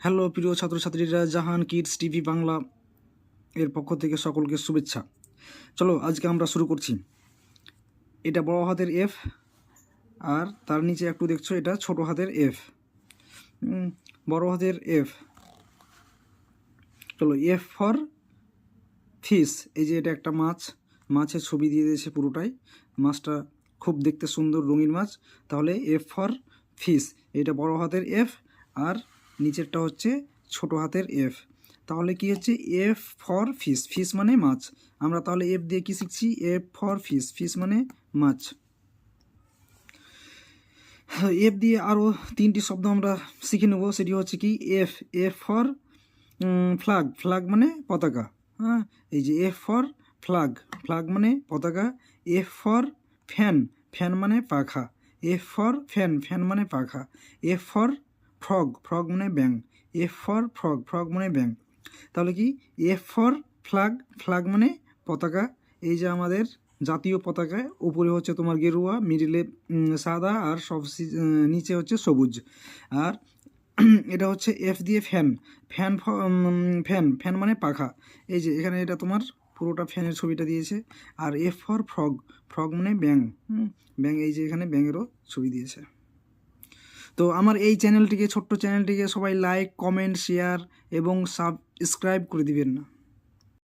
Hello প্রিয় ছাত্রছাত্রীরা, জাহান kids TV Bangla এর পক্ষ থেকে সকলকে শুভেচ্ছা। চলো আজকে আমরা শুরু করছি। এটা বড় হাতের এফ, আর তার নিচে একটু দেখছো এটা ছোট হাতের এফ। বড় হাতের এফ। চলো, এফ ফর ফিশ। এই যে এটা একটা মাছ, মাছের ছবি দিয়ে দিয়েছে পুরোটাই। মাছটা খুব দেখতে সুন্দর, রঙিন মাছ। তাহলে এফ ফর ফিশ, এটা বড় হাতের এফ, আর নিচেরটা হচ্ছে ছোট হাতের এফ। তাহলে কি হচ্ছে এফ ফর ফিশ, ফিশ মানে মাছ। আমরা তাহলে এফ দিয়ে কি শিখছি? এফ ফর ফিশ, ফিশ মানে মাছ। এফ দিয়ে আরও তিনটি শব্দ আমরা শিখে নেব। সেটি হচ্ছে কি F, F for flag, flag মানে পতাকা। হ্যাঁ, এই যে এফ ফর ফ্ল্যাগ, ফ্ল্যাগ মানে পতাকা। এফ ফর ফ্যান, ফ্যান মানে পাখা। এফ ফর ফ্যান, ফ্যান মানে পাখা। এফ ফর ফ্রগ, ফ্রগ মানে ব্যাং। এফ ফর ফ্রগ, ফ্রগ মানে ব্যাং। তাহলে কি এফ ফর ফ্ল্যাগ, ফ্ল্যাগ মানে পতাকা। এই যে আমাদের জাতীয় পতাকায় উপরে হচ্ছে তোমার গেরুয়া, মিডিলে সাদা, আর সব নিচে হচ্ছে সবুজ। আর এটা হচ্ছে এফ দিয়ে ফ্যান, ফ্যান ফ্যান, ফ্যান মানে পাখা। এই যে এখানে এটা তোমার পুরোটা ফ্যানের ছবিটা দিয়েছে। আর এফ ফর ফ্রগ, ফ্রগ মানে ব্যাং। ব্যাং, এই যে এখানে ব্যাঙেরও ছবি দিয়েছে। তো আমার এই চ্যানেলটিকে, ছোট্ট চ্যানেলটিকে সবাই লাইক, কমেন্ট, শেয়ার এবং সাবস্ক্রাইব করে দিবেন না।